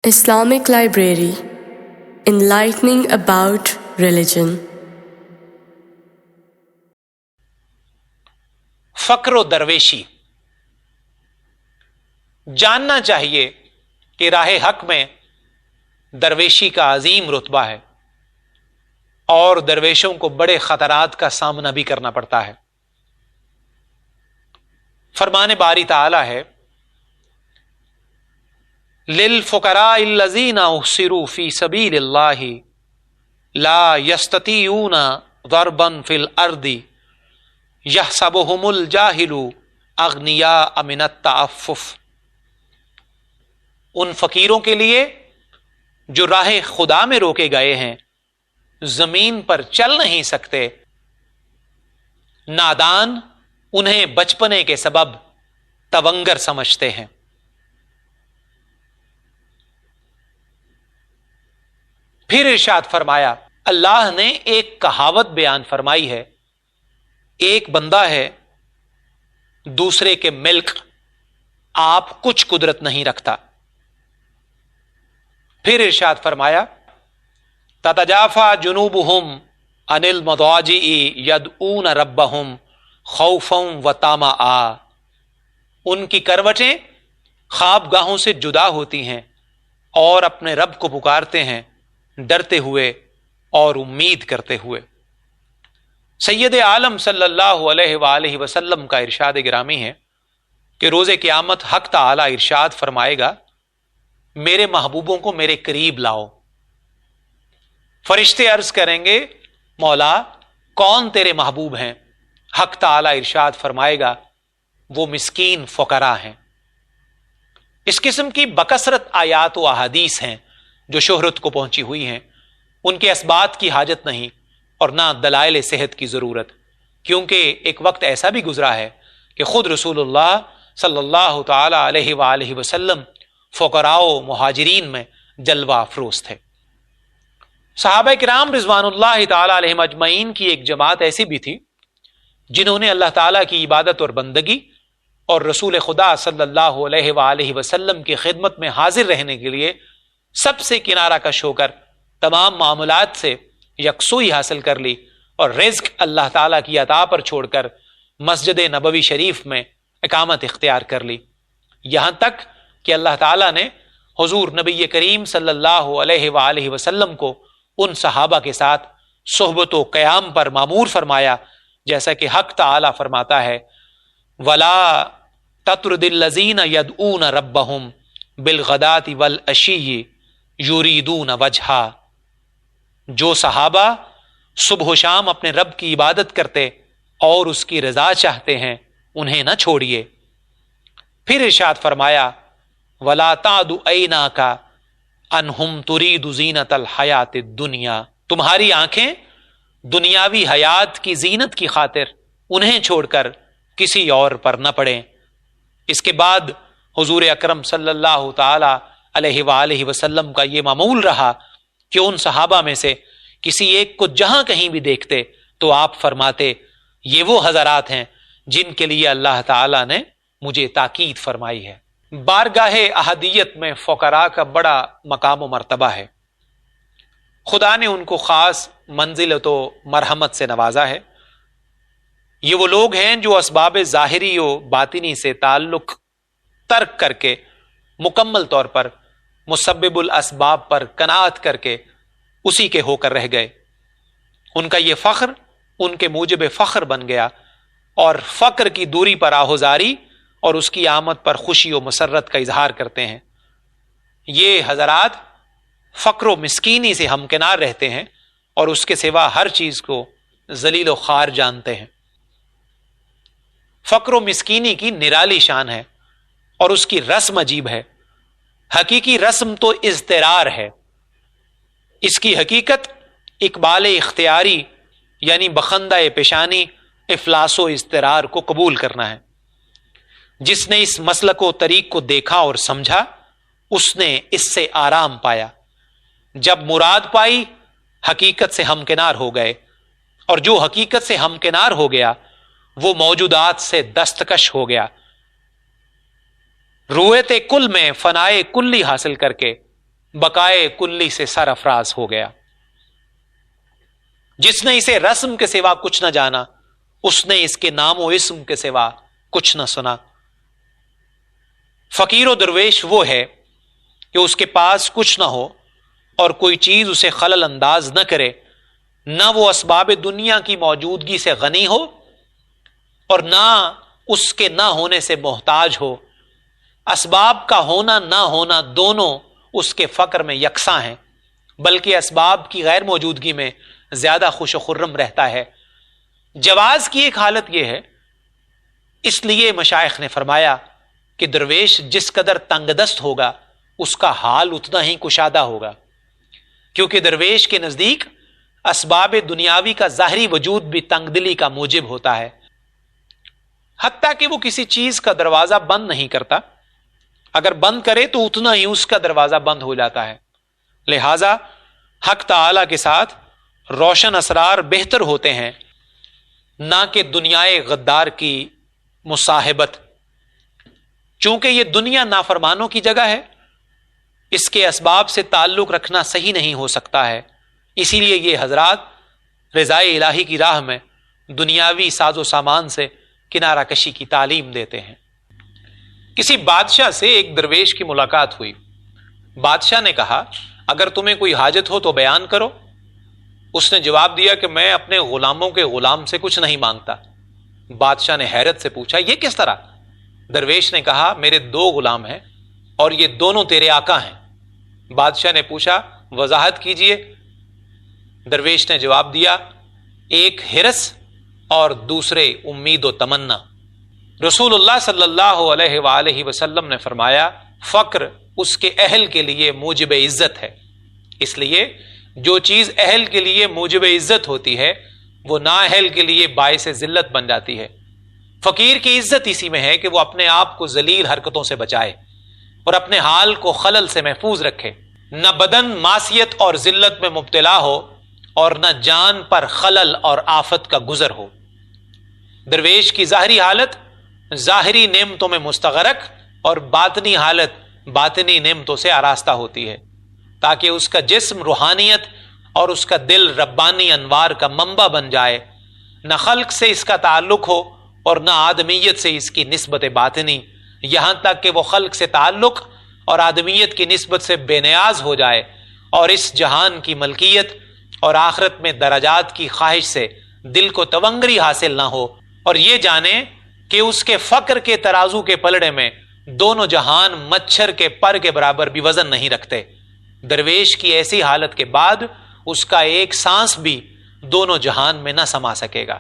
Islamic Library, enlightening about religion. فقر و درویشی. جاننا چاہیے کہ راہ حق میں درویشی کا عظیم رتبہ ہے اور درویشوں کو بڑے خطرات کا سامنا بھی کرنا پڑتا ہے. فرمان باری تعالی ہے للفقراء الذین احصروا فی سبیل اللہ لا یستطیعون ضربا فی الارض یحسبهم الجاہل اغنیاء من التعفف. ان فقیروں کے لیے جو راہ خدا میں روکے گئے ہیں، زمین پر چل نہیں سکتے، نادان انہیں بچپنے کے سبب تونگر سمجھتے ہیں. پھر ارشاد فرمایا، اللہ نے ایک کہاوت بیان فرمائی ہے، ایک بندہ ہے دوسرے کے ملک آپ کچھ قدرت نہیں رکھتا. پھر ارشاد فرمایا تتجافى جنوبهم عن المضاجع يدعون ربهم خوفا وطمعا. ان کی کروٹیں خواب گاہوں سے جدا ہوتی ہیں اور اپنے رب کو پکارتے ہیں ڈرتے ہوئے اور امید کرتے ہوئے. سید عالم صلی اللہ علیہ وآلہ وسلم کا ارشاد گرامی ہے کہ روز قیامت حق تعالی ارشاد فرمائے گا، میرے محبوبوں کو میرے قریب لاؤ. فرشتے عرض کریں گے، مولا کون تیرے محبوب ہیں؟ حق تعالی ارشاد فرمائے گا، وہ مسکین فقراء ہیں. اس قسم کی بکثرت آیات و احادیث ہیں جو شہرت کو پہنچی ہوئی ہیں. ان کے اسبات کی حاجت نہیں اور نہ دلائل صحت کی ضرورت، کیونکہ ایک وقت ایسا بھی گزرا ہے کہ خود رسول اللہ صلی اللہ تعالی علیہ وآلہ وسلم فقراء و مہاجرین میں جلوہ افروز تھے. صحابہ کرام رضوان اللہ تعالی علیہم اجمعین کی ایک جماعت ایسی بھی تھی جنہوں نے اللہ تعالیٰ کی عبادت اور بندگی اور رسول خدا صلی اللہ علیہ وآلہ وسلم کی خدمت میں حاضر رہنے کے لیے سب سے کنارہ کش ہو کر تمام معاملات سے یکسوئی حاصل کر لی اور رزق اللہ تعالیٰ کی عطا پر چھوڑ کر مسجد نبوی شریف میں اقامت اختیار کر لی. یہاں تک کہ اللہ تعالیٰ نے حضور نبی کریم صلی اللہ علیہ وآلہ وسلم کو ان صحابہ کے ساتھ صحبت و قیام پر مامور فرمایا، جیسا کہ حق تعالیٰ فرماتا ہے وَلَا تَطْرُدِ الَّذِينَ يَدْعُونَ رَبَّهُمْ بِالْغَدَاةِ وَالْعَشِيِّ يُرِيدُونَ وَجْهَهُ. جو صحابہ صبح و شام اپنے رب کی عبادت کرتے اور اس کی رضا چاہتے ہیں انہیں نہ چھوڑیے. پھر ارشاد فرمایا وَلَا تَعْدُ عَيْنَاكَ عَنْهُمْ تُرِيدُ زِينَةَ الْحَيَاةِ الدُّنْيَا. تمہاری آنکھیں دنیاوی حیات کی زینت کی خاطر انہیں چھوڑ کر کسی اور پر نہ پڑیں. اس کے بعد حضور اکرم صلی اللہ تعالی علیہ وآلہ وسلم کا یہ معمول رہا کہ ان صحابہ میں سے کسی ایک کو جہاں کہیں بھی دیکھتے تو آپ فرماتے، یہ وہ حضرات ہیں جن کے لیے اللہ تعالی نے مجھے تاکید فرمائی ہے. بارگاہ احدیت میں فقراء کا بڑا مقام و مرتبہ ہے. خدا نے ان کو خاص منزلت و مرحمت سے نوازا ہے. یہ وہ لوگ ہیں جو اسباب ظاہری و باطنی سے تعلق ترک کر کے مکمل طور پر مسبب الاسباب پر قناعت کر کے اسی کے ہو کر رہ گئے. ان کا یہ فخر ان کے موجب فخر بن گیا اور فقر کی دوری پر آہوزاری اور اس کی آمد پر خوشی و مسرت کا اظہار کرتے ہیں. یہ حضرات فقر و مسکینی سے ہمکنار رہتے ہیں اور اس کے سوا ہر چیز کو ذلیل و خوار جانتے ہیں. فقر و مسکینی کی نرالی شان ہے اور اس کی رسم عجیب ہے. حقیقی رسم تو اضطرار ہے. اس کی حقیقت اقبال اختیاری یعنی بخندہ پیشانی افلاس و اضطرار کو قبول کرنا ہے. جس نے اس مسلک و طریق کو دیکھا اور سمجھا اس نے اس سے آرام پایا. جب مراد پائی حقیقت سے ہمکنار ہو گئے اور جو حقیقت سے ہمکنار ہو گیا وہ موجودات سے دستکش ہو گیا. رویت کل میں فنائے کلی حاصل کر کے بقائے کلی سے سرافراز ہو گیا۔ جس نے اسے رسم کے سوا کچھ نہ جانا، اس نے اس کے نام و اسم کے سوا کچھ نہ سنا۔ فقیر و درویش وہ ہے کہ اس کے پاس کچھ نہ ہو اور کوئی چیز اسے خلل انداز نہ کرے، نہ وہ اسباب دنیا کی موجودگی سے غنی ہو اور نہ اس کے نہ ہونے سے محتاج ہو۔ اسباب کا ہونا نہ ہونا دونوں اس کے فقر میں یکساں ہیں، بلکہ اسباب کی غیر موجودگی میں زیادہ خوش و خرم رہتا ہے۔ جواز کی ایک حالت یہ ہے، اس لیے مشائخ نے فرمایا کہ درویش جس قدر تنگ دست ہوگا اس کا حال اتنا ہی کشادہ ہوگا، کیونکہ درویش کے نزدیک اسباب دنیاوی کا ظاہری وجود بھی تنگ دلی کا موجب ہوتا ہے، حتیٰ کہ وہ کسی چیز کا دروازہ بند نہیں کرتا، اگر بند کرے تو اتنا ہی اس کا دروازہ بند ہو جاتا ہے۔ لہذا حق تعالی کے ساتھ روشن اسرار بہتر ہوتے ہیں، نہ کہ دنیائے غدار کی مصاحبت۔ چونکہ یہ دنیا نافرمانوں کی جگہ ہے، اس کے اسباب سے تعلق رکھنا صحیح نہیں ہو سکتا ہے، اسی لیے یہ حضرات رضائے الہی کی راہ میں دنیاوی ساز و سامان سے کنارہ کشی کی تعلیم دیتے ہیں۔ کسی بادشاہ سے ایک درویش کی ملاقات ہوئی۔ بادشاہ نے کہا اگر تمہیں کوئی حاجت ہو تو بیان کرو۔ اس نے جواب دیا کہ میں اپنے غلاموں کے غلام سے کچھ نہیں مانگتا۔ بادشاہ نے حیرت سے پوچھا یہ کس طرح؟ درویش نے کہا میرے 2 غلام ہیں اور یہ دونوں تیرے آقا ہیں۔ بادشاہ نے پوچھا وضاحت کیجئے۔ درویش نے جواب دیا ایک حرص اور دوسرے امید و تمنا۔ رسول اللہ صلی اللہ علیہ وآلہ وسلم نے فرمایا فقر اس کے اہل کے لیے موجب عزت ہے، اس لیے جو چیز اہل کے لیے موجب عزت ہوتی ہے وہ نااہل کے لیے باعث ذلت بن جاتی ہے۔ فقیر کی عزت اسی میں ہے کہ وہ اپنے آپ کو ذلیل حرکتوں سے بچائے اور اپنے حال کو خلل سے محفوظ رکھے، نہ بدن معصیت اور ذلت میں مبتلا ہو اور نہ جان پر خلل اور آفت کا گزر ہو۔ درویش کی ظاہری حالت ظاہری نعمتوں میں مستغرق اور باطنی حالت باطنی نعمتوں سے آراستہ ہوتی ہے، تاکہ اس کا جسم روحانیت اور اس کا دل ربانی انوار کا منبع بن جائے، نہ خلق سے اس کا تعلق ہو اور نہ آدمیت سے اس کی نسبت باطنی، یہاں تک کہ وہ خلق سے تعلق اور آدمیت کی نسبت سے بے نیاز ہو جائے اور اس جہان کی ملکیت اور آخرت میں درجات کی خواہش سے دل کو تونگری حاصل نہ ہو، اور یہ جانے کہ اس کے فقر کے ترازو کے پلڑے میں دونوں جہان مچھر کے پر کے برابر بھی وزن نہیں رکھتے۔ درویش کی ایسی حالت کے بعد اس کا ایک سانس بھی دونوں جہان میں نہ سما سکے گا۔